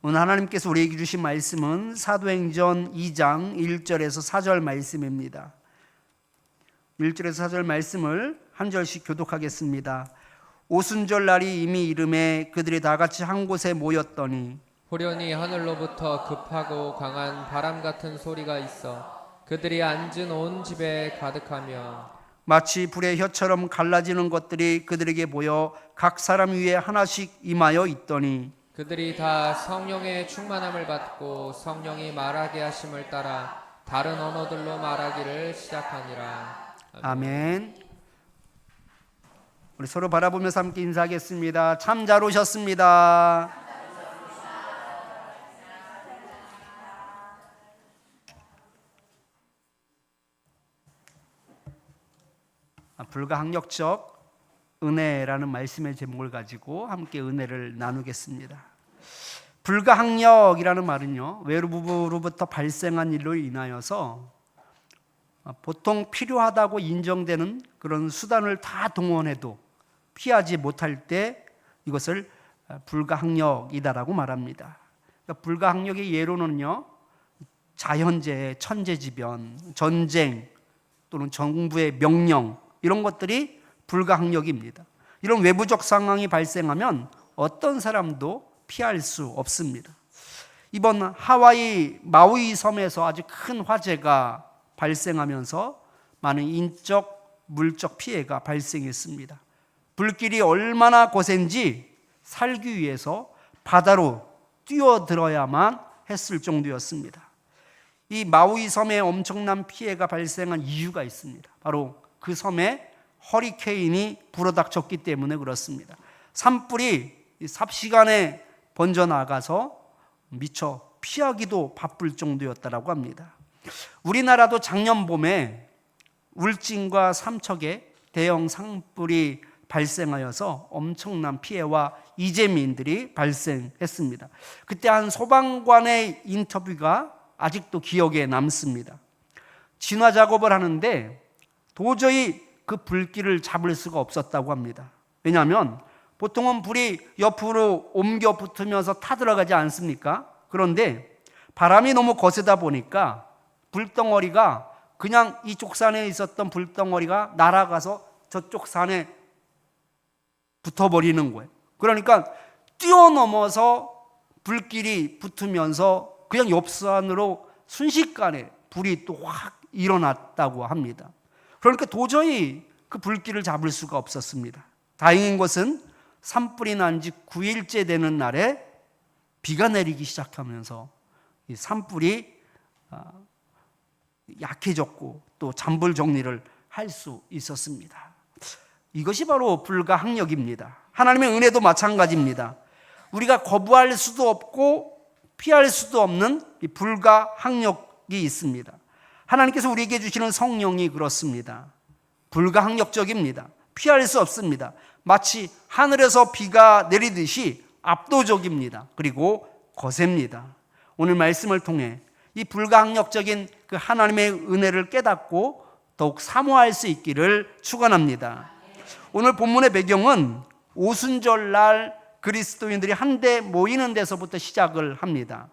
오늘 하나님께서 우리에게 주신 말씀은 사도행전 2장 1절에서 4절 말씀입니다. 1절에서 4절 말씀을 한 절씩 교독하겠습니다. 오순절 날이 이미 이름에 그들이 다 같이 한 곳에 모였더니 호련히 하늘로부터 급하고 강한 바람 같은 소리가 있어 그들이 앉은 온 집에 가득하며 마치 불의 혀처럼 갈라지는 것들이 그들에게 보여 각 사람 위에 하나씩 임하여 있더니 그들이 다 성령의 충만함을 받고 성령이 말하게 하심을 따라 다른 언어들로 말하기를 시작하니라. 아멘. 우리 서로 바라보면서 함께 인사하겠습니다. 참 잘 오셨습니다. 불가항력적 은혜라는 말씀의 제목을 가지고 함께 은혜를 나누겠습니다. 불가항력이라는 말은요, 외부로부터 발생한 일로 인하여서 보통 필요하다고 인정되는 그런 수단을 다 동원해도 피하지 못할 때 이것을 불가항력이다라고 말합니다. 그러니까 불가항력의 예로는요, 자연재해, 천재지변, 전쟁 또는 정부의 명령 이런 것들이 불가항력입니다. 이런 외부적 상황이 발생하면 어떤 사람도 피할 수 없습니다. 이번 하와이 마우이 섬에서 아주 큰 화재가 발생하면서 많은 인적, 물적 피해가 발생했습니다. 불길이 얼마나 거센지 살기 위해서 바다로 뛰어들어야만 했을 정도였습니다. 이 마우이 섬에 엄청난 피해가 발생한 이유가 있습니다. 바로 그 섬에 허리케인이 불어닥쳤기 때문에 그렇습니다. 산불이 삽시간에 번져나가서 미처 피하기도 바쁠 정도였다고 합니다. 우리나라도 작년 봄에 울진과 삼척에 대형 산불이 발생하여서 엄청난 피해와 이재민들이 발생했습니다. 그때 한 소방관의 인터뷰가 아직도 기억에 남습니다. 진화 작업을 하는데 도저히 그 불길을 잡을 수가 없었다고 합니다. 왜냐하면 보통은 불이 옆으로 옮겨 붙으면서 타들어가지 않습니까? 그런데 바람이 너무 거세다 보니까 불덩어리가 그냥 이쪽 산에 있었던 불덩어리가 날아가서 저쪽 산에 붙어버리는 거예요. 그러니까 뛰어넘어서 불길이 붙으면서 그냥 옆산으로 순식간에 불이 또 확 일어났다고 합니다. 그러니까 도저히 그 불길을 잡을 수가 없었습니다. 다행인 것은 산불이 난 지 9일째 되는 날에 비가 내리기 시작하면서 이 산불이 약해졌고 또 잔불 정리를 할 수 있었습니다. 이것이 바로 불가항력입니다. 하나님의 은혜도 마찬가지입니다. 우리가 거부할 수도 없고 피할 수도 없는 이 불가항력이 있습니다. 하나님께서 우리에게 주시는 성령이 그렇습니다. 불가항력적입니다. 피할 수 없습니다. 마치 하늘에서 비가 내리듯이 압도적입니다. 그리고 거셉니다. 오늘 말씀을 통해 이 불가항력적인 그 하나님의 은혜를 깨닫고 더욱 사모할 수 있기를 축원합니다. 오늘 본문의 배경은 오순절날 그리스도인들이 한데 모이는 데서부터 시작을 합니다.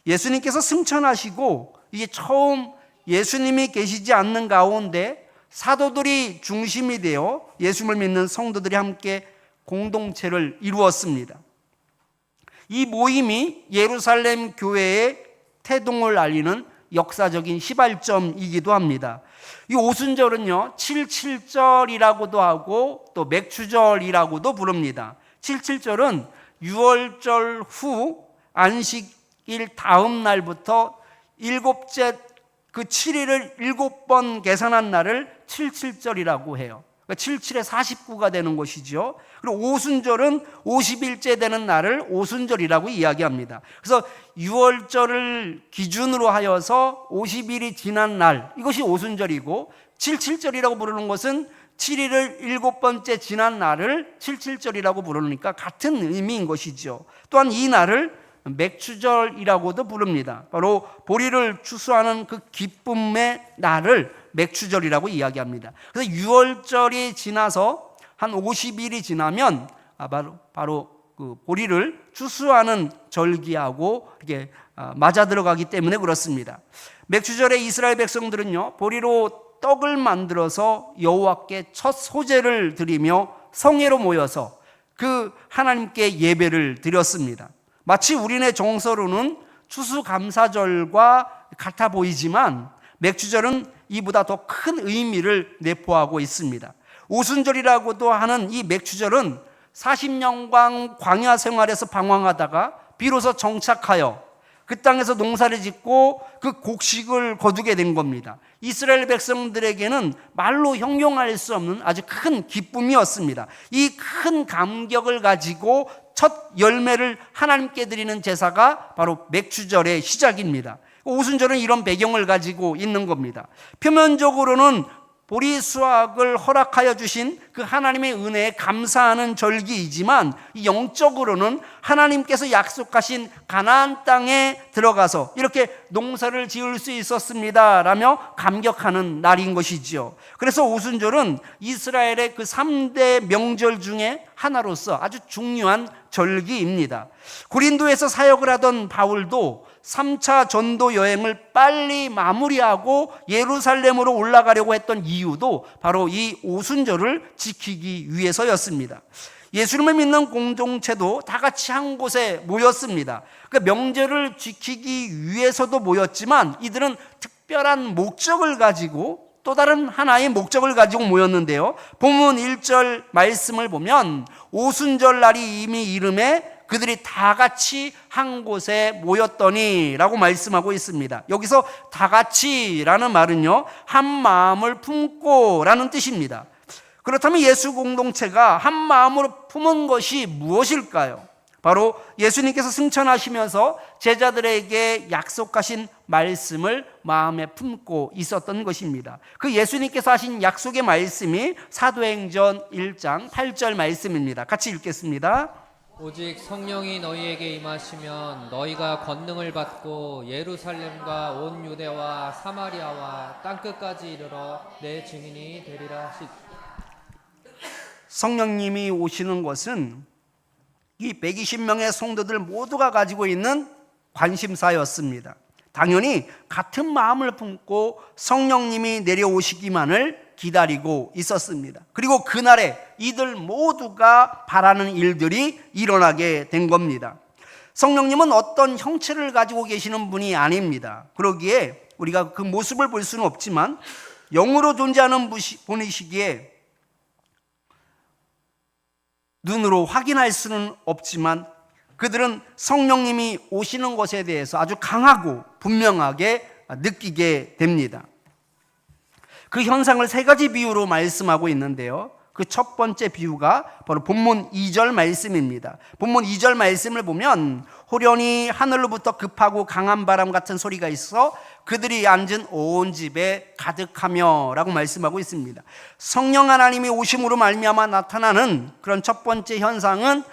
예수님께서 승천하시고 이게 처음 예수님이 계시지 않는 가운데 사도들이 중심이 되어 예수를 믿는 성도들이 함께 공동체를 이루었습니다. 이 모임이 예루살렘 교회의 태동을 알리는 역사적인 시발점이기도 합니다. 이 오순절은요 77절이라고도 하고 또 맥추절이라고도 부릅니다. 77절은 유월절 후 안식일 다음 날부터 일곱째 그 7일을 7번 계산한 날을 77절이라고 해요. 그러니까 77에 49가 되는 것이죠. 그리고 오순절은 50일째 되는 날을 오순절이라고 이야기합니다. 그래서 6월절을 기준으로 하여서 50일이 지난 날, 이것이 오순절이고 77절이라고 부르는 것은 7일을 7번째 지난 날을 77절이라고 부르니까 같은 의미인 것이죠. 또한 이 날을 맥추절이라고도 부릅니다. 바로 보리를 추수하는 그 기쁨의 날을 맥추절이라고 이야기합니다. 그래서 6월절이 지나서 한 50일이 지나면 바로 그 보리를 추수하는 절기하고 이렇게 맞아 들어가기 때문에 그렇습니다. 맥주절에 이스라엘 백성들은요, 보리로 떡을 만들어서 여호와께 첫 소제를 드리며 성회로 모여서 그 하나님께 예배를 드렸습니다. 마치 우리네 정서로는 추수감사절과 같아 보이지만 맥주절은 이보다 더 큰 의미를 내포하고 있습니다. 오순절이라고도 하는 이 맥주절은 40년간 광야 생활에서 방황하다가 비로소 정착하여 그 땅에서 농사를 짓고 그 곡식을 거두게 된 겁니다. 이스라엘 백성들에게는 말로 형용할 수 없는 아주 큰 기쁨이었습니다. 이 큰 감격을 가지고 첫 열매를 하나님께 드리는 제사가 바로 맥주절의 시작입니다. 오순절은 이런 배경을 가지고 있는 겁니다. 표면적으로는 보리 수확을 허락하여 주신 그 하나님의 은혜에 감사하는 절기이지만 영적으로는 하나님께서 약속하신 가나안 땅에 들어가서 이렇게 농사를 지을 수 있었습니다라며 감격하는 날인 것이지요. 그래서 오순절은 이스라엘의 그 3대 명절 중에 하나로서 아주 중요한 절기입니다. 고린도에서 사역을 하던 바울도 3차 전도 여행을 빨리 마무리하고 예루살렘으로 올라가려고 했던 이유도 바로 이 오순절을 지키기 위해서였습니다. 예수님을 믿는 공동체도 다 같이 한 곳에 모였습니다. 그러니까 명절을 지키기 위해서도 모였지만 이들은 특별한 목적을 가지고 또 다른 하나의 목적을 가지고 모였는데요. 본문 1절 말씀을 보면 오순절 날이 이미 이름에 그들이 다 같이 한 곳에 모였더니 라고 말씀하고 있습니다. 여기서 다 같이라는 말은요, 한 마음을 품고 라는 뜻입니다. 그렇다면 예수 공동체가 한 마음으로 품은 것이 무엇일까요? 바로 예수님께서 승천하시면서 제자들에게 약속하신 말씀을 마음에 품고 있었던 것입니다. 그 예수님께서 하신 약속의 말씀이 사도행전 1장 8절 말씀입니다. 같이 읽겠습니다. 오직 성령이 너희에게 임하시면 너희가 권능을 받고 예루살렘과 온 유대와 사마리아와 땅끝까지 이르러 내 증인이 되리라 하시. 성령님이 오시는 것은 이 120명의 성도들 모두가 가지고 있는 관심사였습니다. 당연히 같은 마음을 품고 성령님이 내려오시기만을 기다리고 있었습니다. 그리고 그날에 이들 모두가 바라는 일들이 일어나게 된 겁니다. 성령님은 어떤 형체를 가지고 계시는 분이 아닙니다. 그러기에 우리가 그 모습을 볼 수는 없지만 영으로 존재하는 분이시기에 눈으로 확인할 수는 없지만 그들은 성령님이 오시는 것에 대해서 아주 강하고 분명하게 느끼게 됩니다. 그 현상을 세 가지 비유로 말씀하고 있는데요. 그 첫 번째 비유가 바로 본문 2절 말씀입니다. 본문 2절 말씀을 보면 호련히 하늘로부터 급하고 강한 바람 같은 소리가 있어 그들이 앉은 온 집에 가득하며 라고 말씀하고 있습니다. 성령 하나님이 오심으로 말미암아 나타나는 그런 첫 번째 현상은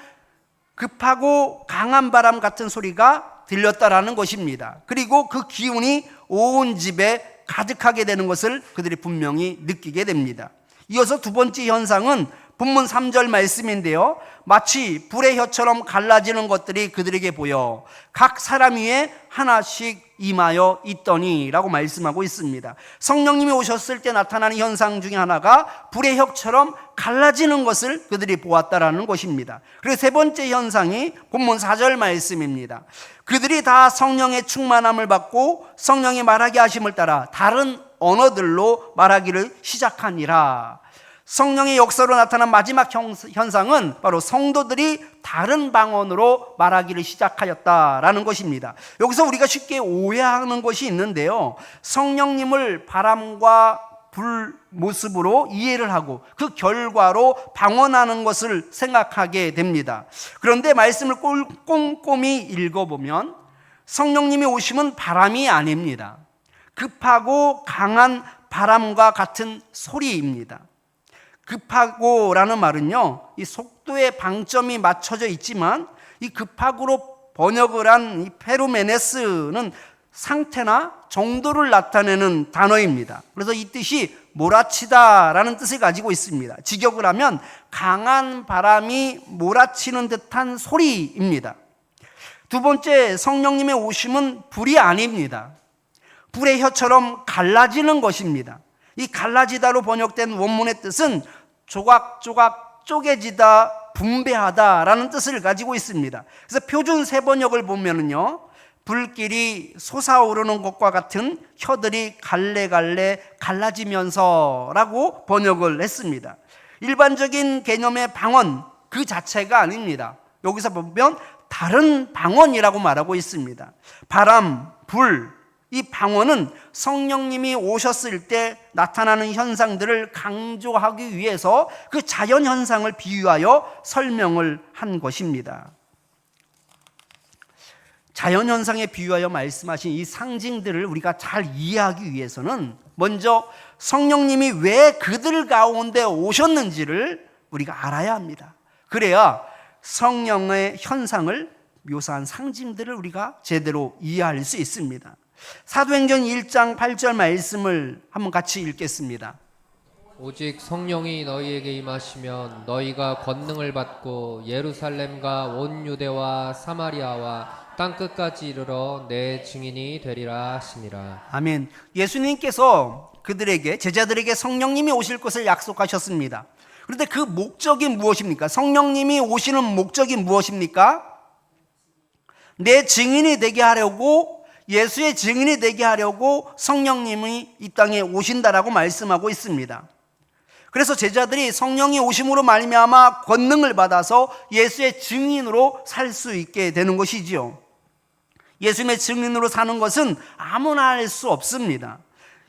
급하고 강한 바람 같은 소리가 들렸다라는 것입니다. 그리고 그 기운이 온 집에 가득하게 되는 것을 그들이 분명히 느끼게 됩니다. 이어서 두 번째 현상은 본문 3절 말씀인데요. 마치 불의 혀처럼 갈라지는 것들이 그들에게 보여 각 사람 위에 하나씩 임하여 있더니 라고 말씀하고 있습니다. 성령님이 오셨을 때 나타나는 현상 중에 하나가 불의 혀처럼 갈라지는 것을 그들이 보았다라는 것입니다. 그리고 세 번째 현상이 본문 4절 말씀입니다. 그들이 다 성령의 충만함을 받고 성령의 말하게 하심을 따라 다른 언어들로 말하기를 시작하니라. 성령의 역사로 나타난 마지막 현상은 바로 성도들이 다른 방언으로 말하기를 시작하였다라는 것입니다. 여기서 우리가 쉽게 오해하는 것이 있는데요. 성령님을 바람과 불 모습으로 이해를 하고 그 결과로 방언하는 것을 생각하게 됩니다. 그런데 말씀을 꼼꼼히 읽어보면 성령님이 오심은 바람이 아닙니다. 급하고 강한 바람과 같은 소리입니다. 급하고라는 말은요, 이 속도의 방점이 맞춰져 있지만 이 급하고로 번역을 한 이 페루메네스는 상태나 정도를 나타내는 단어입니다. 그래서 이 뜻이 몰아치다라는 뜻을 가지고 있습니다. 직역을 하면 강한 바람이 몰아치는 듯한 소리입니다. 두 번째, 성령님의 오심은 불이 아닙니다. 불의 혀처럼 갈라지는 것입니다. 이 갈라지다로 번역된 원문의 뜻은 조각조각 쪼개지다, 분배하다라는 뜻을 가지고 있습니다. 그래서 표준 세번역을 보면은요, 불길이 솟아오르는 것과 같은 혀들이 갈래갈래 갈라지면서라고 번역을 했습니다. 일반적인 개념의 방언 그 자체가 아닙니다. 여기서 보면 다른 방언이라고 말하고 있습니다. 바람, 불, 이 방언은 성령님이 오셨을 때 나타나는 현상들을 강조하기 위해서 그 자연 현상을 비유하여 설명을 한 것입니다. 자연 현상에 비유하여 말씀하신 이 상징들을 우리가 잘 이해하기 위해서는 먼저 성령님이 왜 그들 가운데 오셨는지를 우리가 알아야 합니다. 그래야 성령의 현상을 묘사한 상징들을 우리가 제대로 이해할 수 있습니다. 사도행전 1장 8절 말씀을 한번 같이 읽겠습니다. 오직 성령이 너희에게 임하시면 너희가 권능을 받고 예루살렘과 온 유대와 사마리아와 땅끝까지 이르러 내 증인이 되리라 하시니라. 아멘. 예수님께서 그들에게, 제자들에게 성령님이 오실 것을 약속하셨습니다. 그런데 그 목적이 무엇입니까? 성령님이 오시는 목적이 무엇입니까? 내 증인이 되게 하려고, 예수의 증인이 되게 하려고 성령님이 이 땅에 오신다라고 말씀하고 있습니다. 그래서 제자들이 성령이 오심으로 말미암아 권능을 받아서 예수의 증인으로 살 수 있게 되는 것이지요. 예수님의 증인으로 사는 것은 아무나 할 수 없습니다.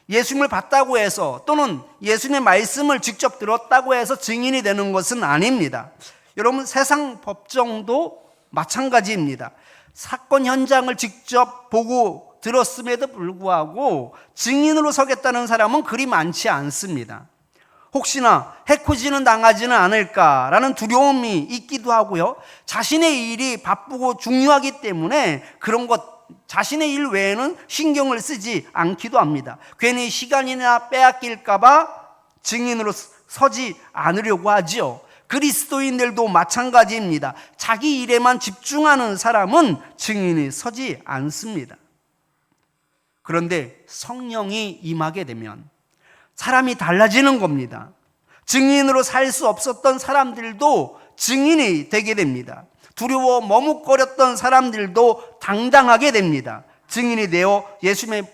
예수님을 봤다고 해서, 또는 예수님의 말씀을 직접 들었다고 해서 증인이 되는 것은 아닙니다. 여러분, 세상 법정도 마찬가지입니다. 사건 현장을 직접 보고 들었음에도 불구하고 증인으로 서겠다는 사람은 그리 많지 않습니다. 혹시나 해코지는 당하지는 않을까라는 두려움이 있기도 하고요, 자신의 일이 바쁘고 중요하기 때문에 그런 것, 자신의 일 외에는 신경을 쓰지 않기도 합니다. 괜히 시간이나 빼앗길까 봐 증인으로 서지 않으려고 하지요. 그리스도인들도 마찬가지입니다. 자기 일에만 집중하는 사람은 증인이 서지 않습니다. 그런데 성령이 임하게 되면 사람이 달라지는 겁니다. 증인으로 살 수 없었던 사람들도 증인이 되게 됩니다. 두려워 머뭇거렸던 사람들도 당당하게 됩니다. 증인이 되어 예수님의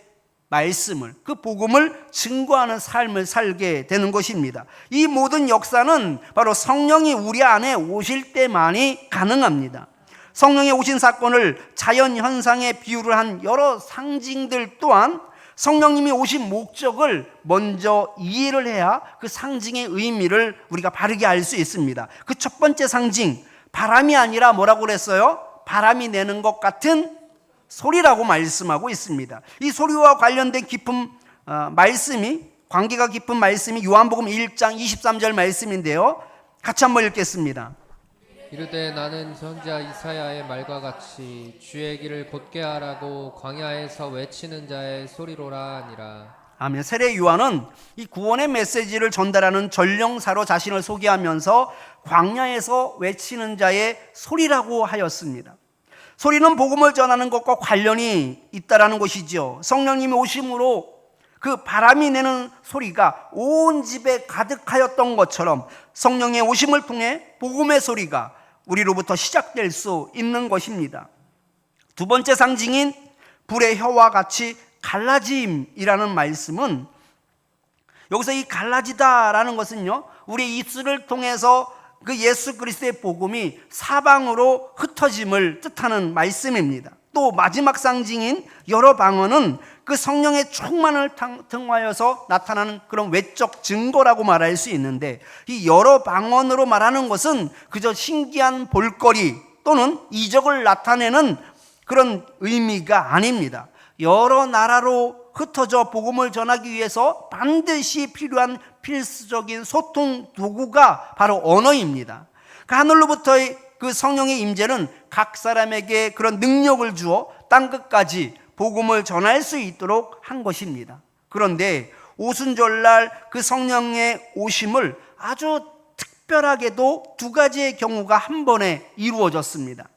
말씀을, 그 복음을 증거하는 삶을 살게 되는 것입니다. 이 모든 역사는 바로 성령이 우리 안에 오실 때만이 가능합니다. 성령이 오신 사건을 자연 현상에 비유를 한 여러 상징들 또한 성령님이 오신 목적을 먼저 이해를 해야 그 상징의 의미를 우리가 바르게 알 수 있습니다. 그 첫 번째 상징, 바람이 아니라 뭐라고 그랬어요? 바람이 내는 것 같은 소리라고 말씀하고 있습니다. 이 소리와 관련된 깊은 말씀이, 관계가 깊은 말씀이 요한복음 1장 23절 말씀인데요, 같이 한번 읽겠습니다. 이르되 나는 선지자 이사야의 말과 같이 주의 길을 곧게 하라고 광야에서 외치는 자의 소리로라 하니라. 아멘. 세례 요한은 이 구원의 메시지를 전달하는 전령사로 자신을 소개하면서 광야에서 외치는 자의 소리라고 하였습니다. 소리는 복음을 전하는 것과 관련이 있다라는 것이죠. 성령님이 오심으로 그 바람이 내는 소리가 온 집에 가득하였던 것처럼 성령의 오심을 통해 복음의 소리가 우리로부터 시작될 수 있는 것입니다. 두 번째 상징인 불의 혀와 같이 갈라짐이라는 말씀은, 여기서 이 갈라지다라는 것은요, 우리 입술을 통해서 그 예수 그리스도의 복음이 사방으로 흩어짐을 뜻하는 말씀입니다. 또 마지막 상징인 여러 방언은 그 성령의 충만을 통하여서 나타나는 그런 외적 증거라고 말할 수 있는데, 이 여러 방언으로 말하는 것은 그저 신기한 볼거리 또는 이적을 나타내는 그런 의미가 아닙니다. 여러 나라로 흩어져 복음을 전하기 위해서 반드시 필요한 필수적인 소통 도구가 바로 언어입니다. 그 하늘로부터의 그 성령의 임재는 각 사람에게 그런 능력을 주어 땅끝까지 복음을 전할 수 있도록 한 것입니다. 그런데 오순절날 그 성령의 오심을 아주 특별하게도 두 가지의 경우가 한 번에 이루어졌습니다.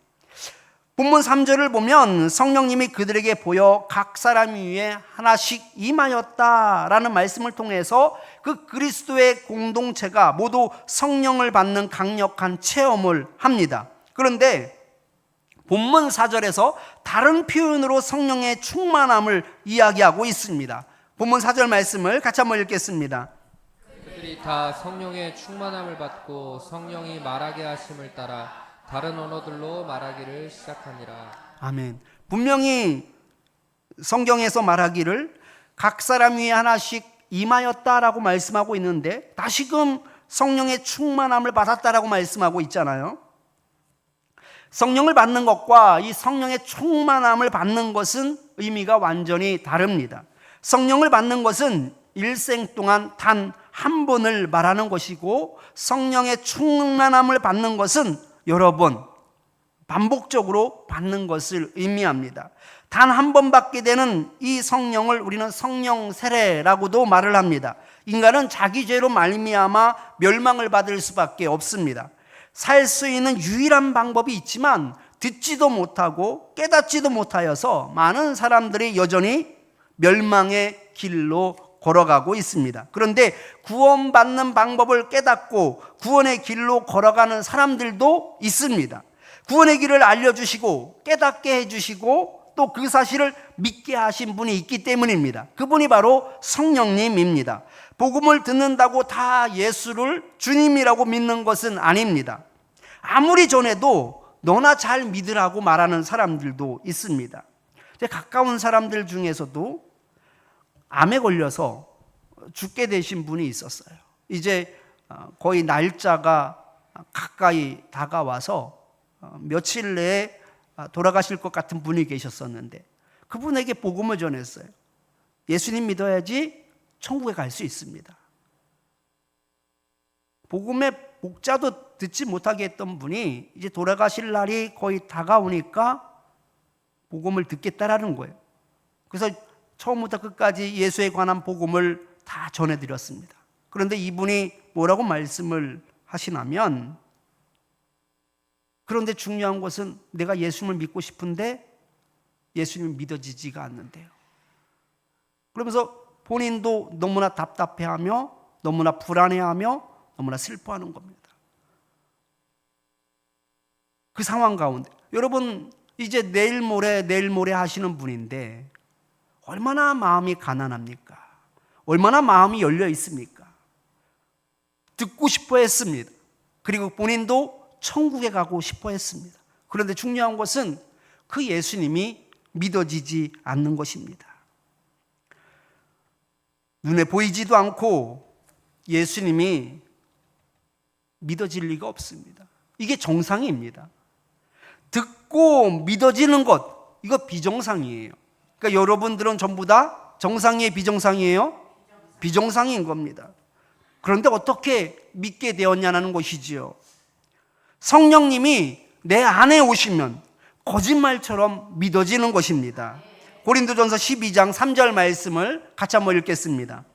본문 3절을 보면 성령님이 그들에게 보여 각 사람 위에 하나씩 임하였다라는 말씀을 통해서 그 그리스도의 공동체가 모두 성령을 받는 강력한 체험을 합니다. 그런데 본문 4절에서 다른 표현으로 성령의 충만함을 이야기하고 있습니다. 본문 4절 말씀을 같이 한번 읽겠습니다. 그들이 다 성령의 충만함을 받고 성령이 말하게 하심을 따라 다른 언어들로 말하기를 시작하니라. 아멘. 분명히 성경에서 말하기를 각 사람 위에 하나씩 임하였다라고 말씀하고 있는데 다시금 성령의 충만함을 받았다라고 말씀하고 있잖아요. 성령을 받는 것과 이 성령의 충만함을 받는 것은 의미가 완전히 다릅니다. 성령을 받는 것은 일생 동안 단 한 번을 말하는 것이고 성령의 충만함을 받는 것은 여러 번 반복적으로 받는 것을 의미합니다. 단 한 번 받게 되는 이 성령을 우리는 성령 세례라고도 말을 합니다. 인간은 자기 죄로 말미암아 멸망을 받을 수밖에 없습니다. 살 수 있는 유일한 방법이 있지만 듣지도 못하고 깨닫지도 못하여서 많은 사람들이 여전히 멸망의 길로 걸어가고 있습니다. 그런데 구원받는 방법을 깨닫고 구원의 길로 걸어가는 사람들도 있습니다. 구원의 길을 알려주시고 깨닫게 해주시고 또 그 사실을 믿게 하신 분이 있기 때문입니다. 그분이 바로 성령님입니다. 복음을 듣는다고 다 예수를 주님이라고 믿는 것은 아닙니다. 아무리 전해도 너나 잘 믿으라고 말하는 사람들도 있습니다. 제 가까운 사람들 중에서도 암에 걸려서 죽게 되신 분이 있었어요. 이제 거의 날짜가 가까이 다가와서 며칠 내에 돌아가실 것 같은 분이 계셨었는데 그분에게 복음을 전했어요. 예수님 믿어야지 천국에 갈 수 있습니다. 복음의 목자도 듣지 못하게 했던 분이 이제 돌아가실 날이 거의 다가오니까 복음을 듣겠다라는 거예요. 그래서 처음부터 끝까지 예수에 관한 복음을 다 전해드렸습니다. 그런데 이분이 뭐라고 말씀을 하시냐면, 그런데 중요한 것은 내가 예수님을 믿고 싶은데 예수님이 믿어지지가 않는데요. 그러면서 본인도 너무나 답답해하며 너무나 불안해하며 너무나 슬퍼하는 겁니다. 그 상황 가운데 여러분 이제 내일 모레 하시는 분인데 얼마나 마음이 가난합니까? 얼마나 마음이 열려 있습니까? 듣고 싶어 했습니다. 그리고 본인도 천국에 가고 싶어 했습니다. 그런데 중요한 것은 그 예수님이 믿어지지 않는 것입니다. 눈에 보이지도 않고 예수님이 믿어질 리가 없습니다. 이게 정상입니다. 듣고 믿어지는 것, 이거 비정상이에요. 그러니까 여러분들은 전부 다 정상이에요, 비정상이에요? 비정상인 겁니다. 그런데 어떻게 믿게 되었냐는 것이지요. 성령님이 내 안에 오시면 거짓말처럼 믿어지는 것입니다. 고린도전서 12장 3절 말씀을 같이 한번 읽겠습니다.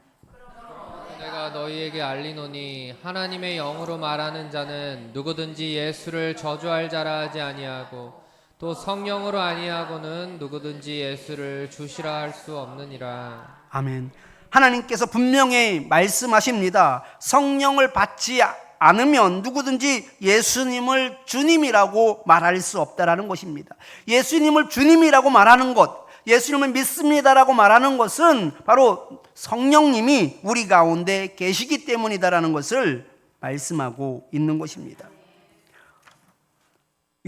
내가 너희에게 알리노니 하나님의 영으로 말하는 자는 누구든지 예수를 저주할 자라 하지 아니하고 또 성령으로 아니하고는 누구든지 예수를 주시라 할 수 없느니라. 아멘. 하나님께서 분명히 말씀하십니다. 성령을 받지 않으면 누구든지 예수님을 주님이라고 말할 수 없다라는 것입니다. 예수님을 주님이라고 말하는 것, 예수님을 믿습니다라고 말하는 것은 바로 성령님이 우리 가운데 계시기 때문이다라는 것을 말씀하고 있는 것입니다.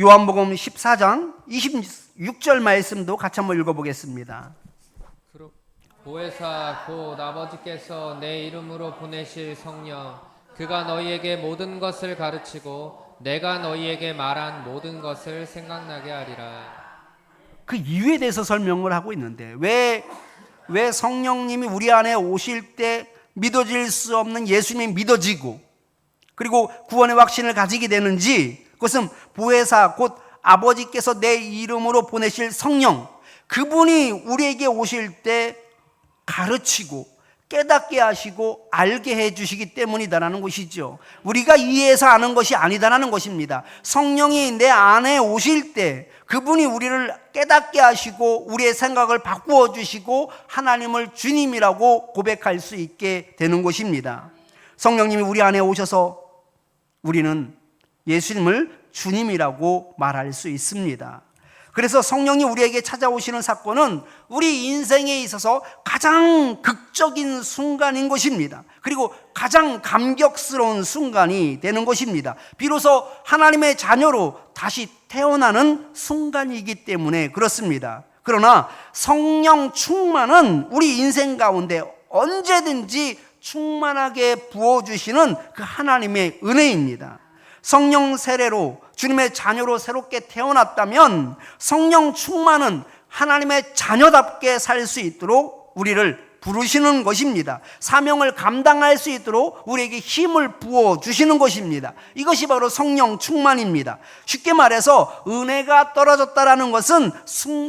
요한복음 14장 26절 말씀도 같이 한번 읽어보겠습니다. 보혜사 곧 아버지께서 내 이름으로 보내실 성령 그가 너희에게 모든 것을 가르치고 내가 너희에게 말한 모든 것을 생각나게 하리라. 그 이유에 대해서 설명을 하고 있는데 왜 성령님이 우리 안에 오실 때 믿어질 수 없는 예수님이 믿어지고 그리고 구원의 확신을 가지게 되는지, 그것은 보혜사 곧 아버지께서 내 이름으로 보내실 성령, 그분이 우리에게 오실 때 가르치고 깨닫게 하시고 알게 해주시기 때문이다라는 것이죠. 우리가 이해해서 아는 것이 아니다라는 것입니다. 성령이 내 안에 오실 때 그분이 우리를 깨닫게 하시고 우리의 생각을 바꾸어 주시고 하나님을 주님이라고 고백할 수 있게 되는 것입니다. 성령님이 우리 안에 오셔서 우리는 예수님을 주님이라고 말할 수 있습니다. 그래서 성령이 우리에게 찾아오시는 사건은 우리 인생에 있어서 가장 극적인 순간인 것입니다. 그리고 가장 감격스러운 순간이 되는 것입니다. 비로소 하나님의 자녀로 다시 태어나는 순간이기 때문에 그렇습니다. 그러나 성령 충만은 우리 인생 가운데 언제든지 충만하게 부어주시는 그 하나님의 은혜입니다. 성령 세례로 주님의 자녀로 새롭게 태어났다면 성령 충만은 하나님의 자녀답게 살 수 있도록 우리를 부르시는 것입니다. 사명을 감당할 수 있도록 우리에게 힘을 부어주시는 것입니다. 이것이 바로 성령 충만입니다. 쉽게 말해서 은혜가 떨어졌다라는 것은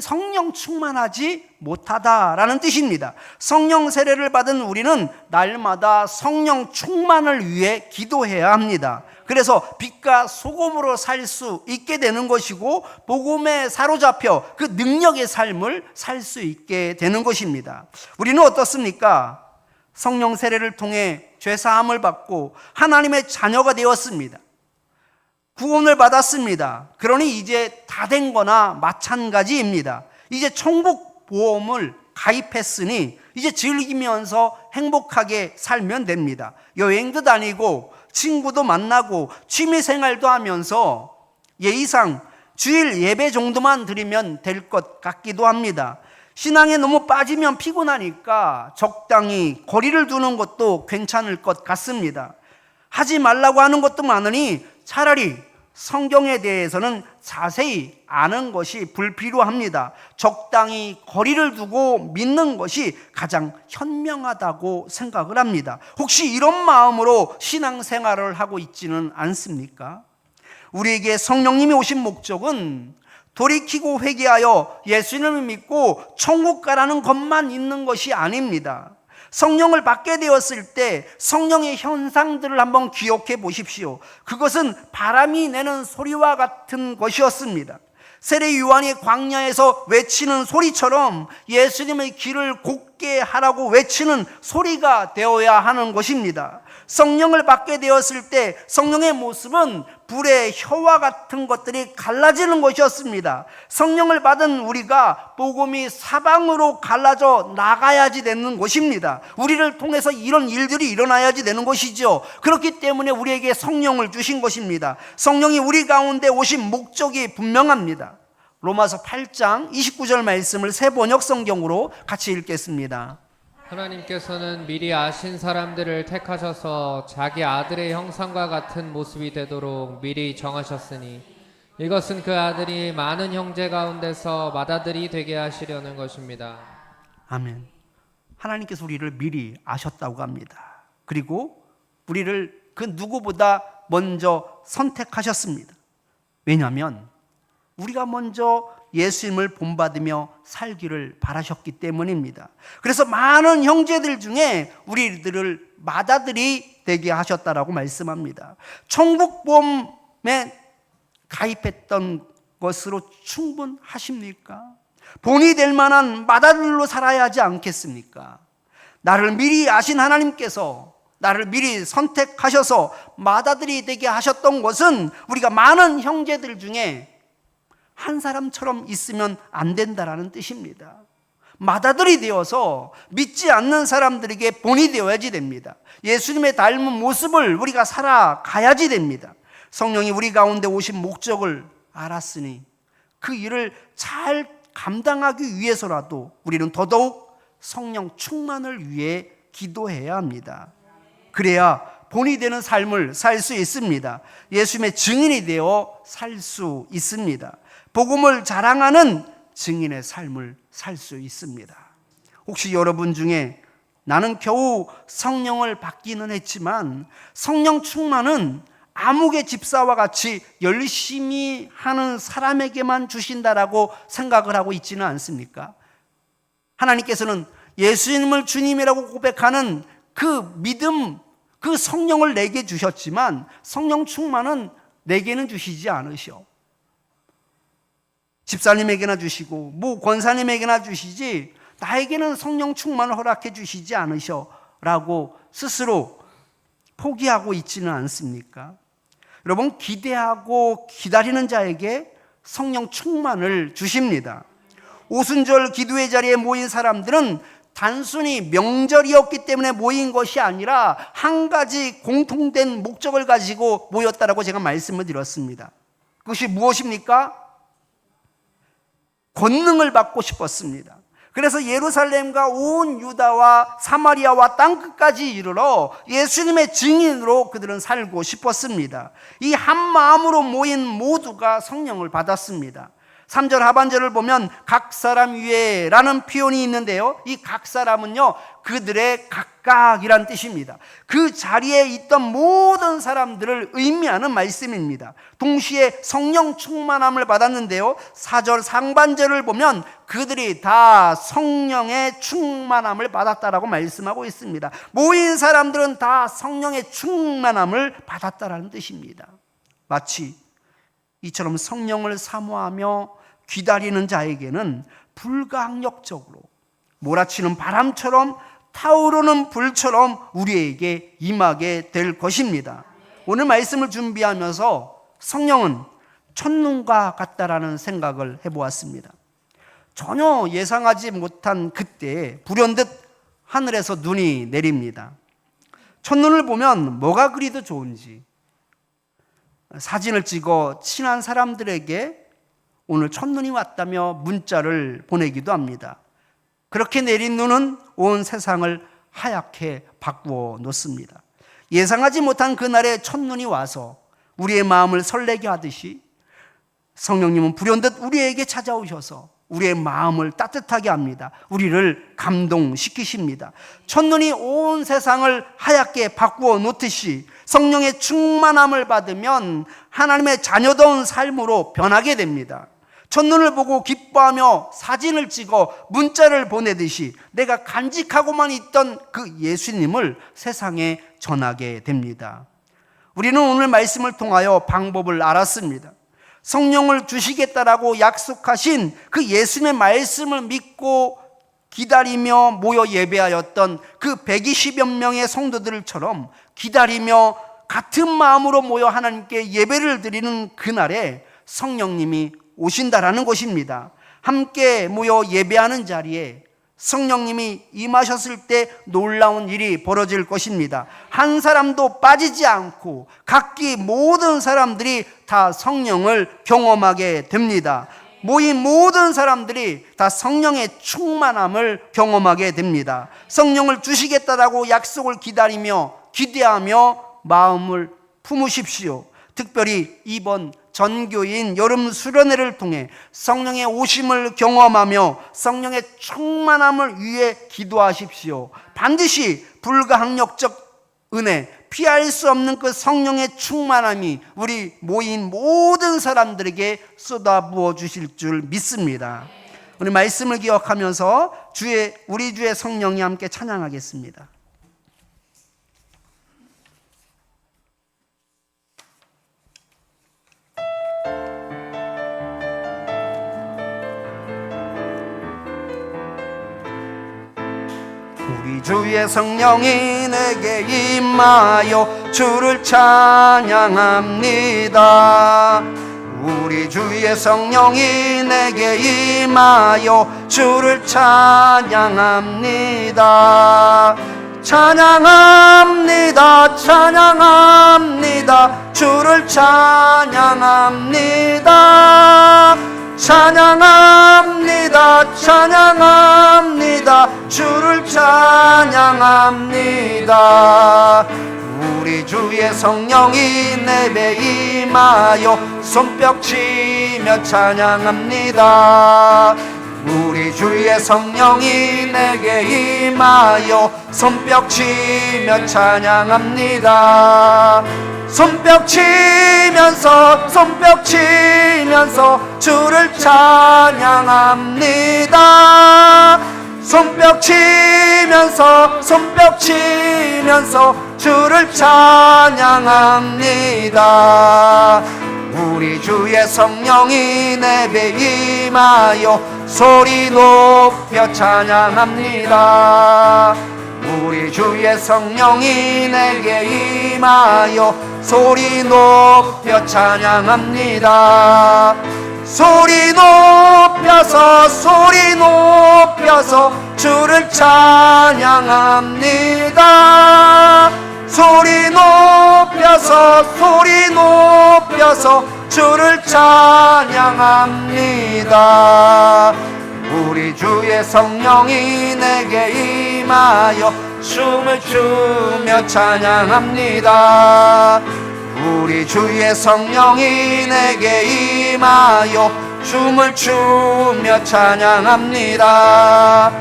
성령 충만하지 못하다라는 뜻입니다. 성령 세례를 받은 우리는 날마다 성령 충만을 위해 기도해야 합니다. 그래서 빛과 소금으로 살 수 있게 되는 것이고 복음에 사로잡혀 그 능력의 삶을 살 수 있게 되는 것입니다. 우리는 어떻습니까? 성령 세례를 통해 죄 사함을 받고 하나님의 자녀가 되었습니다. 구원을 받았습니다. 그러니 이제 다 된 거나 마찬가지입니다. 이제 천국 보험을 가입했으니 이제 즐기면서 행복하게 살면 됩니다. 여행도 다니고 친구도 만나고 취미생활도 하면서 예의상 주일 예배 정도만 드리면 될 것 같기도 합니다. 신앙에 너무 빠지면 피곤하니까 적당히 거리를 두는 것도 괜찮을 것 같습니다. 하지 말라고 하는 것도 많으니 차라리 성경에 대해서는 자세히 아는 것이 불필요합니다. 적당히 거리를 두고 믿는 것이 가장 현명하다고 생각을 합니다. 혹시 이런 마음으로 신앙생활을 하고 있지는 않습니까? 우리에게 성령님이 오신 목적은 돌이키고 회개하여 예수님을 믿고 천국 가라는 것만 있는 것이 아닙니다. 성령을 받게 되었을 때 성령의 현상들을 한번 기억해 보십시오. 그것은 바람이 내는 소리와 같은 것이었습니다. 세례 요한이 광야에서 외치는 소리처럼 예수님의 길을 곧게 하라고 외치는 소리가 되어야 하는 것입니다. 성령을 받게 되었을 때 성령의 모습은 불의 혀와 같은 것들이 갈라지는 것이었습니다. 성령을 받은 우리가 복음이 사방으로 갈라져 나가야지 되는 것입니다. 우리를 통해서 이런 일들이 일어나야지 되는 것이죠. 그렇기 때문에 우리에게 성령을 주신 것입니다. 성령이 우리 가운데 오신 목적이 분명합니다. 로마서 8장 29절 말씀을 새 번역 성경으로 같이 읽겠습니다. 하나님께서는 미리 아신 사람들을 택하셔서 자기 아들의 형상과 같은 모습이 되도록 미리 정하셨으니 이것은 그 아들이 많은 형제 가운데서 맏아들이 되게 하시려는 것입니다. 아멘. 하나님께서 우리를 미리 아셨다고 합니다. 그리고 우리를 그 누구보다 먼저 선택하셨습니다. 왜냐하면 우리가 먼저 예수님을 본받으며 살기를 바라셨기 때문입니다. 그래서 많은 형제들 중에 우리들을 맏아들이 되게 하셨다라고 말씀합니다. 천국보험에 가입했던 것으로 충분하십니까? 본이 될 만한 맏아들로 살아야 하지 않겠습니까? 나를 미리 아신 하나님께서 나를 미리 선택하셔서 맏아들이 되게 하셨던 것은 우리가 많은 형제들 중에 한 사람처럼 있으면 안 된다라는 뜻입니다. 맏아들이 되어서 믿지 않는 사람들에게 본이 되어야지 됩니다. 예수님의 닮은 모습을 우리가 살아가야지 됩니다. 성령이 우리 가운데 오신 목적을 알았으니 그 일을 잘 감당하기 위해서라도 우리는 더더욱 성령 충만을 위해 기도해야 합니다. 그래야 본이 되는 삶을 살 수 있습니다. 예수님의 증인이 되어 살 수 있습니다. 복음을 자랑하는 증인의 삶을 살 수 있습니다. 혹시 여러분 중에 나는 겨우 성령을 받기는 했지만 성령 충만은 암흑의 집사와 같이 열심히 하는 사람에게만 주신다라고 생각을 하고 있지는 않습니까? 하나님께서는 예수님을 주님이라고 고백하는 그 믿음, 그 성령을 내게 주셨지만 성령 충만은 내게는 주시지 않으셔. 집사님에게나 주시고 뭐 권사님에게나 주시지 나에게는 성령 충만을 허락해 주시지 않으셔라고 스스로 포기하고 있지는 않습니까? 여러분, 기대하고 기다리는 자에게 성령 충만을 주십니다. 오순절 기도의 자리에 모인 사람들은 단순히 명절이었기 때문에 모인 것이 아니라 한 가지 공통된 목적을 가지고 모였다라고 제가 말씀을 드렸습니다. 그것이 무엇입니까? 권능을 받고 싶었습니다. 그래서 예루살렘과 온 유다와 사마리아와 땅끝까지 이르러 예수님의 증인으로 그들은 살고 싶었습니다. 이 한 마음으로 모인 모두가 성령을 받았습니다. 3절 하반절을 보면 각 사람 위에 라는 표현이 있는데요, 이 각 사람은요 그들의 각각이란 뜻입니다. 그 자리에 있던 모든 사람들을 의미하는 말씀입니다. 동시에 성령 충만함을 받았는데요, 4절 상반절을 보면 그들이 다 성령의 충만함을 받았다라고 말씀하고 있습니다. 모인 사람들은 다 성령의 충만함을 받았다라는 뜻입니다. 마치 이처럼 성령을 사모하며 기다리는 자에게는 불가항력적으로 몰아치는 바람처럼 타오르는 불처럼 우리에게 임하게 될 것입니다. 오늘 말씀을 준비하면서 성령은 첫눈과 같다라는 생각을 해보았습니다. 전혀 예상하지 못한 그때 불현듯 하늘에서 눈이 내립니다. 첫눈을 보면 뭐가 그리도 좋은지 사진을 찍어 친한 사람들에게 오늘 첫눈이 왔다며 문자를 보내기도 합니다. 그렇게 내린 눈은 온 세상을 하얗게 바꾸어 놓습니다. 예상하지 못한 그날에 첫눈이 와서 우리의 마음을 설레게 하듯이 성령님은 불현듯 우리에게 찾아오셔서 우리의 마음을 따뜻하게 합니다. 우리를 감동시키십니다. 첫눈이 온 세상을 하얗게 바꾸어 놓듯이 성령의 충만함을 받으면 하나님의 자녀다운 삶으로 변하게 됩니다. 첫눈을 보고 기뻐하며 사진을 찍어 문자를 보내듯이 내가 간직하고만 있던 그 예수님을 세상에 전하게 됩니다. 우리는 오늘 말씀을 통하여 방법을 알았습니다. 성령을 주시겠다라고 약속하신 그 예수님의 말씀을 믿고 기다리며 모여 예배하였던 그 120여 명의 성도들처럼 기다리며 같은 마음으로 모여 하나님께 예배를 드리는 그날에 성령님이 오신다라는 것입니다. 함께 모여 예배하는 자리에 성령님이 임하셨을 때 놀라운 일이 벌어질 것입니다. 한 사람도 빠지지 않고 각기 모든 사람들이 다 성령을 경험하게 됩니다. 모인 모든 사람들이 다 성령의 충만함을 경험하게 됩니다. 성령을 주시겠다라고 약속을 기다리며 기대하며 마음을 품으십시오. 특별히 이번 전교인 여름 수련회를 통해 성령의 오심을 경험하며 성령의 충만함을 위해 기도하십시오. 반드시 불가항력적 은혜, 피할 수 없는 그 성령의 충만함이 우리 모인 모든 사람들에게 쏟아부어 주실 줄 믿습니다. 우리 말씀을 기억하면서 우리 주의 성령이 함께 찬양하겠습니다. 우리 주의 성령이 내게 임하여 주를 찬양합니다. 우리 주의 성령이 내게 임하여 주를 찬양합니다. 찬양합니다. 찬양합니다. 주를 찬양합니다. 찬양합니다. 찬양합니다. 주를 찬양합니다. 우리 주의 성령이 내게 임하여 손뼉치며 찬양합니다. 우리 주의 성령이 내게 임하여 손뼉치며 찬양합니다. 손뼉치면서 주를 찬양합니다. 손뼉 치면서 주를 찬양합니다. 우리 주의 성령이 내게 임하여 소리 높여 찬양합니다. 우리 주의 성령이 내게 임하여 소리 높여 찬양합니다. 소리 높여서 주를 찬양합니다. 소리 높여서 주를 찬양합니다. 우리 주의 성령이 내게 임하여 춤을 추며 찬양합니다. 우리 주의 성령이 내게 임하여 춤을 추며 찬양합니다.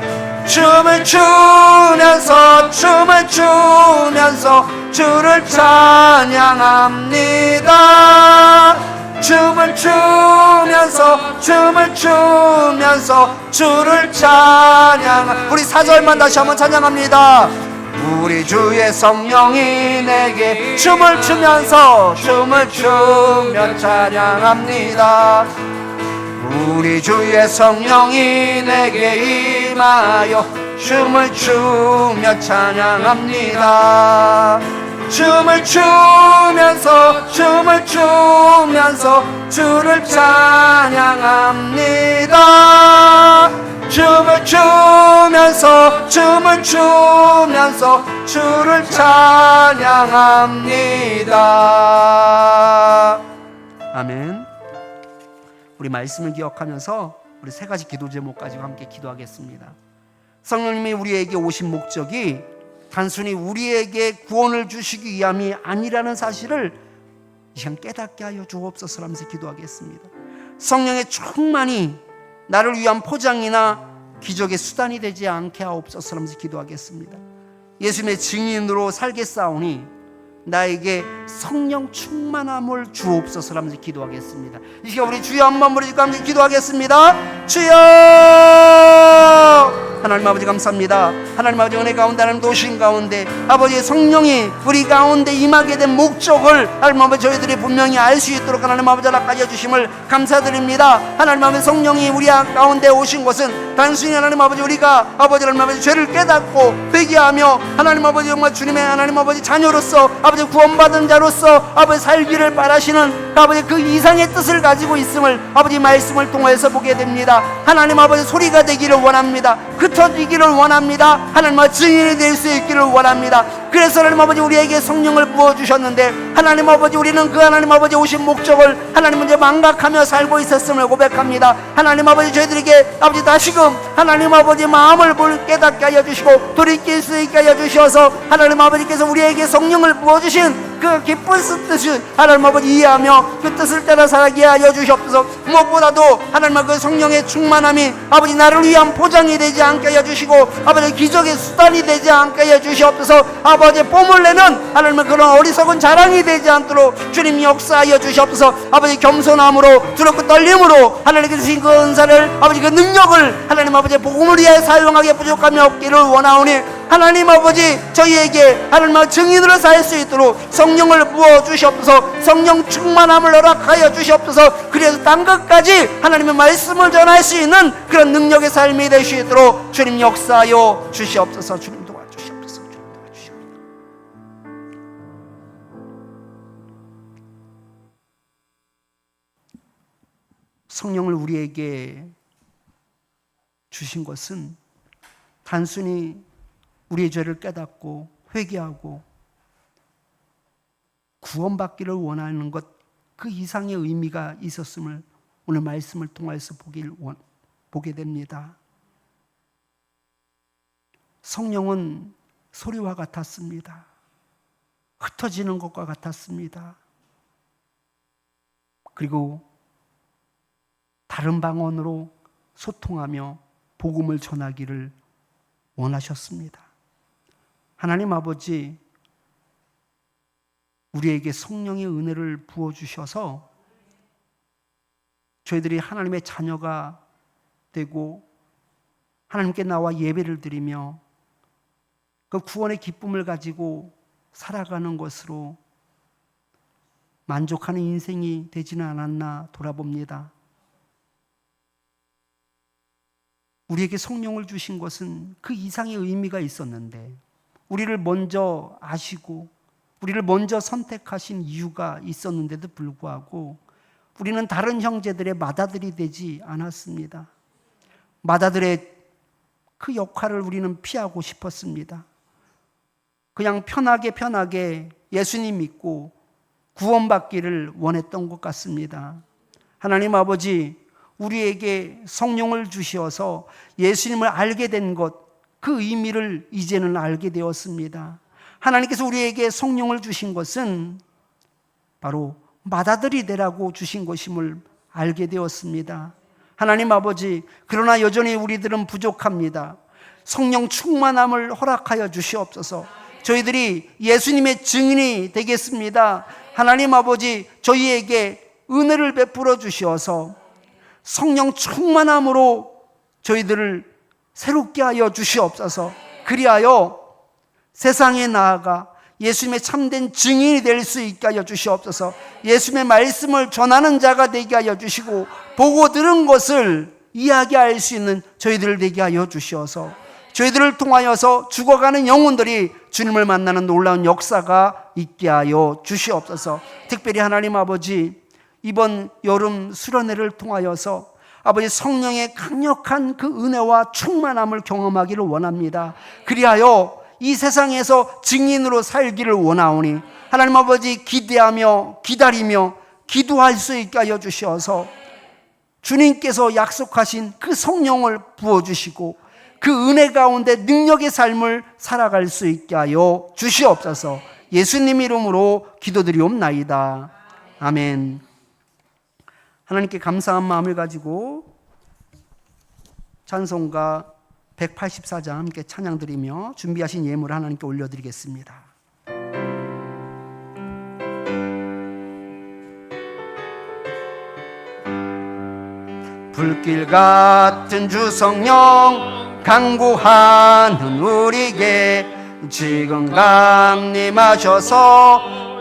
춤을 추면서 주를 찬양합니다. 춤을 추면서 주를 찬양. 우리 4절만 다시 한번 찬양합니다. 우리 주의 성령이 내게 춤을 추며 찬양합니다. 우리 주의 성령이 내게 임하여 춤을 추며 찬양합니다. 춤을 추면서 주를 찬양합니다. 춤을 추면서 주를 찬양합니다. 아멘. 우리 말씀을 기억하면서 우리 세 가지 기도 제목 가지고 함께 기도하겠습니다. 성령님이 우리에게 오신 목적이 단순히 우리에게 구원을 주시기 위함이 아니라는 사실을 이 시간 깨닫게 하여 주옵소서 하면서 기도하겠습니다. 성령의 충만이 나를 위한 포장이나 기적의 수단이 되지 않게 하옵소서 하면서 기도하겠습니다. 예수님의 증인으로 살겠사오니 나에게 성령 충만함을 주옵소서 하면서 기도하겠습니다. 이 시간 우리 주여 한번 부르짖고 함께 기도하겠습니다. 주여! 하나님 아버지 감사합니다. 하나님 아버지 은혜 가운데 하나님 도신 가운데 아버지의 성령이 우리 가운데 임하게 된 목적을 하나님 아버지 저희들이 분명히 알 수 있도록 하나님 아버지 허락하여 주심을 감사드립니다. 하나님 아버지 성령이 우리 가운데 오신 것은 단순히 하나님 아버지 우리가 아버지 하나님 아버지 죄를 깨닫고 회개하며 하나님 아버지 정말 주님의 하나님 아버지 자녀로서 아버지 구원받은 자로서 아버지 살기를 바라시는 아버지 그 이상의 뜻을 가지고 있음을 아버지 말씀을 통해서 보게 됩니다. 하나님 아버지 소리가 되기를 원합니다. 흩어지기를 원합니다. 하나님 아버지 증인이 될 수 있기를 원합니다. 그래서 하나님 아버지 우리에게 성령을 부어주셨는데 하나님 아버지 우리는 그 하나님 아버지 오신 목적을 하나님 먼저 망각하며 살고 있었음을 고백합니다. 하나님 아버지 저희들에게 아버지 다시금 하나님 아버지 마음을 깨닫게 하여 주시고 돌이킬 수 있게 하여 주셔서 하나님 아버지께서 우리에게 성령을 부어주신 그 기쁜 뜻을 하나님 아버지 이해하며 그 뜻을 따라 살게 하여 주시옵소서. 무엇보다도 하나님 아버지 그 성령의 충만함이 아버지 나를 위한 포장이 되지 않게 하여 주시고 아버지 기적의 수단이 되지 않게 하여 주시옵소서. 아버지 뽐을 내는 하나님 그런 어리석은 자랑이 되지 않도록 주님 역사하여 주시옵소서. 아버지 겸손함으로 두렵고 떨림으로 하나님께서 주신 그 은사를 아버지 그 능력을 하나님 아버지 복음을 위해 사용하기에 부족함이 없기를 원하오니 하나님 아버지 저희에게 하나님 아버지 증인으로 살 수 있도록 성령을 부어주시옵소서. 성령 충만함을 허락하여 주시옵소서. 그래서 딴 것까지 하나님의 말씀을 전할 수 있는 그런 능력의 삶이 될 수 있도록 주님 역사하여 주시옵소서. 주님 도와주시옵소서. 주님 도와주시옵소서. 성령을 우리에게 주신 것은 단순히 우리의 죄를 깨닫고 회개하고 구원받기를 원하는 것 그 이상의 의미가 있었음을 오늘 말씀을 통해서 보게 됩니다. 성령은 소리와 같았습니다. 흩어지는 것과 같았습니다. 그리고 다른 방언으로 소통하며 복음을 전하기를 원하셨습니다. 하나님 아버지 우리에게 성령의 은혜를 부어주셔서 저희들이 하나님의 자녀가 되고 하나님께 나와 예배를 드리며 그 구원의 기쁨을 가지고 살아가는 것으로 만족하는 인생이 되지는 않았나 돌아봅니다. 우리에게 성령을 주신 것은 그 이상의 의미가 있었는데 우리를 먼저 아시고 우리를 먼저 선택하신 이유가 있었는데도 불구하고 우리는 다른 형제들의 맏아들이 되지 않았습니다. 맏아들의 그 역할을 우리는 피하고 싶었습니다. 그냥 편하게 예수님 믿고 구원받기를 원했던 것 같습니다. 하나님 아버지, 우리에게 성령을 주셔서 예수님을 알게 된 것, 그 의미를 이제는 알게 되었습니다. 하나님께서 우리에게 성령을 주신 것은 바로 맏아들이 되라고 주신 것임을 알게 되었습니다. 하나님 아버지, 그러나 여전히 우리들은 부족합니다. 성령 충만함을 허락하여 주시옵소서. 저희들이 예수님의 증인이 되겠습니다. 하나님 아버지, 저희에게 은혜를 베풀어 주시어서 성령 충만함으로 저희들을 새롭게 하여 주시옵소서. 그리하여 세상에 나아가 예수님의 참된 증인이 될 수 있게 하여 주시옵소서. 예수님의 말씀을 전하는 자가 되게 하여 주시고 보고 들은 것을 이야기할 수 있는 저희들 되게 하여 주시어서 저희들을 통하여서 죽어가는 영혼들이 주님을 만나는 놀라운 역사가 있게 하여 주시옵소서. 특별히 하나님 아버지, 이번 여름 수련회를 통하여서 아버지 성령의 강력한 그 은혜와 충만함을 경험하기를 원합니다. 그리하여 이 세상에서 증인으로 살기를 원하오니 하나님 아버지, 기대하며 기다리며 기도할 수 있게 하여 주셔서 주님께서 약속하신 그 성령을 부어주시고 그 은혜 가운데 능력의 삶을 살아갈 수 있게 하여 주시옵소서. 예수님 이름으로 기도드리옵나이다. 아멘. 하나님께 감사한 마음을 가지고 찬송가 184장 함께 찬양드리며 준비하신 예물을 하나님께 올려드리겠습니다. 불길 같은 주 성령 강구하는 우리에게 지금 강림하셔서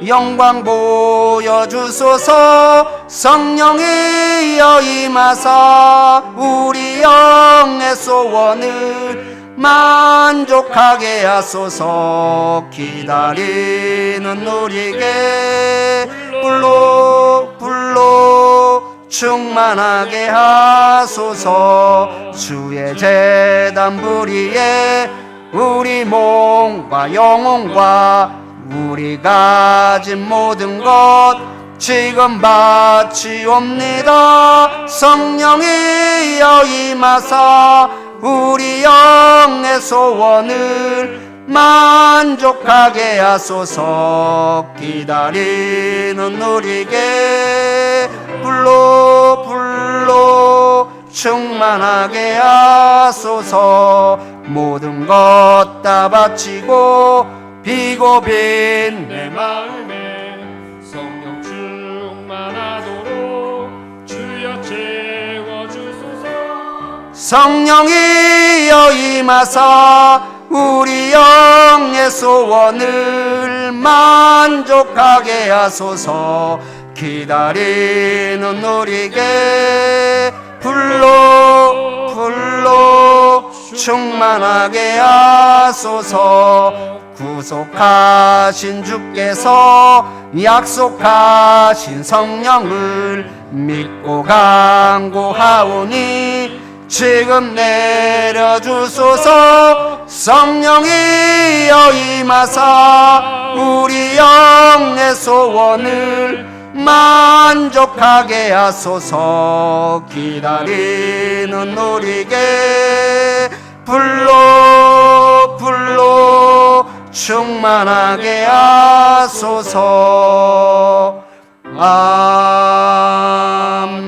영광 보여주소서. 성령이여 임하사 우리 영의 소원을 만족하게 하소서. 기다리는 우리에게 불로 충만하게 하소서. 주의 제단 부리에 우리 몸과 영혼과 우리 가진 모든 것 지금 바치옵니다. 성령이여 임하사 우리 영의 소원을 만족하게 하소서. 기다리는 우리에게 불로 충만하게 하소서. 모든 것 다 바치고 비고 빈 내 마음에 성령 충만하도록 주여 채워주소서. 성령이여 임하사 우리 영의 소원을 만족하게 하소서. 기다리는 우리에게 불로 충만하게 하소서. 구속하신 주께서 약속하신 성령을 믿고 간구하오니 지금 내려주소서. 성령이여 임하사 우리 영의 소원을 만족하게 하소서. 기다리는 우리에게 불로 충만하게 하소서. 아멘.